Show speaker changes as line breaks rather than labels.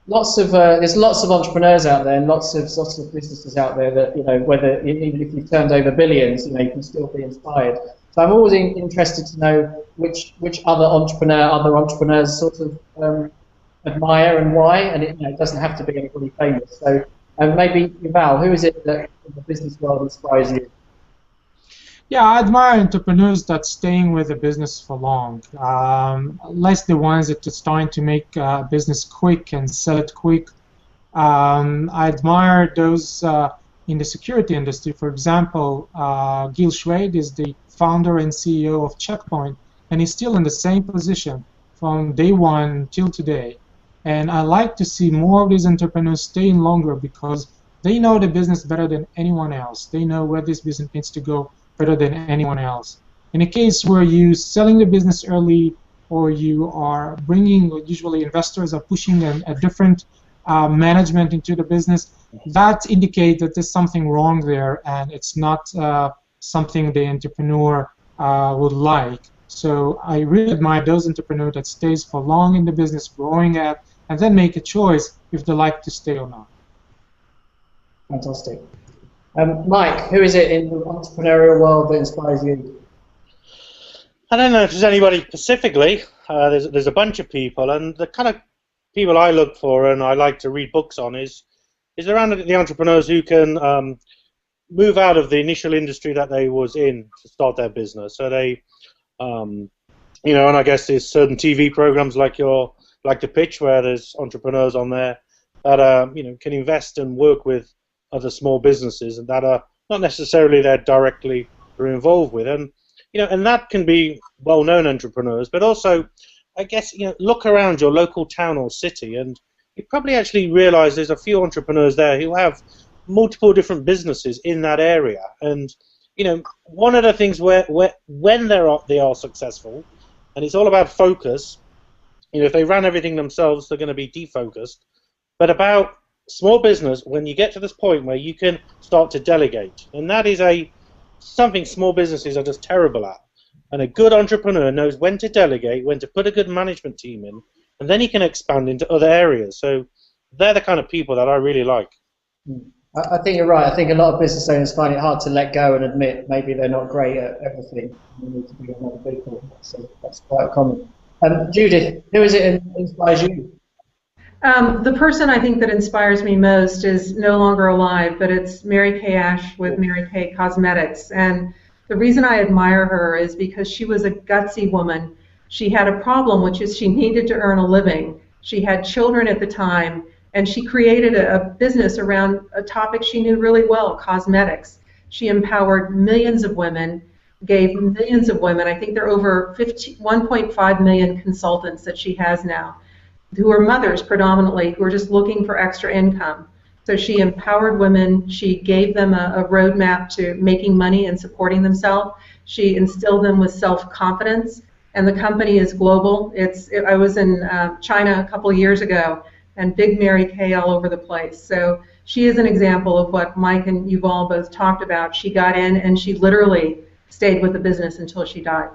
there's lots of entrepreneurs out there, and lots of businesses out there that, whether even if you've turned over billions, you can still be inspired. So I'm always interested to know which other entrepreneurs sort of admire and why, and it doesn't have to be anybody famous. So maybe Yuval, who is it that in the business world inspires you?
Yeah, I admire entrepreneurs that staying with a business for long, less the ones that are starting to make business quick and sell it quick. I admire those in the security industry. For example, Gil Schwed is the founder and CEO of Checkpoint, and he's still in the same position from day one till today. And I like to see more of these entrepreneurs staying longer because they know the business better than anyone else. They know where this business needs to go better than anyone else. In a case where you're selling the business early, or you are bringing, usually investors are pushing a different management into the business, that indicates that there's something wrong there, and it's not something the entrepreneur would like. So I really admire those entrepreneurs that stays for long in the business, growing at, and then make a choice if they like to stay or not.
Fantastic. Mike, who is it in the entrepreneurial world that inspires you?
I don't know if there's anybody specifically. There's a bunch of people, and the kind of people I look for and I like to read books on is around the entrepreneurs who can move out of the initial industry that they was in to start their business. So they, and I guess there's certain TV programs like The Pitch, where there's entrepreneurs on there that can invest and work with other small businesses and that are not necessarily they're directly involved with, and that can be well-known entrepreneurs, but also I guess look around your local town or city and you probably actually realize there's a few entrepreneurs there who have multiple different businesses in that area, and one of the things when they are successful, and it's all about focus. If they ran everything themselves, they're going to be defocused, but about small business, when you get to this point where you can start to delegate, and that is something small businesses are just terrible at, and a good entrepreneur knows when to delegate, when to put a good management team in, and then he can expand into other areas. So they're the kind of people that I really like.
I think you're right. I think a lot of business owners find it hard to let go and admit maybe they're not great at everything. They need to be on other people. So that's quite common. Judith, who is it that inspires you?
The person I think that inspires me most is no longer alive, but it's Mary Kay Ash with Mary Kay Cosmetics. And the reason I admire her is because she was a gutsy woman. She had a problem, which is she needed to earn a living. She had children at the time, and she created a business around a topic she knew really well, cosmetics. She empowered millions of women, gave millions of women, I think there are over 1.5 million consultants that she has now, who are mothers predominantly, who are just looking for extra income. So she empowered women, she gave them a roadmap to making money and supporting themselves. She instilled them with self-confidence, and the company is global. I was in China a couple of years ago, and big Mary Kay all over the place. So she is an example of what Mike and Yuval both talked about. She got in and she literally stayed with the business until she died.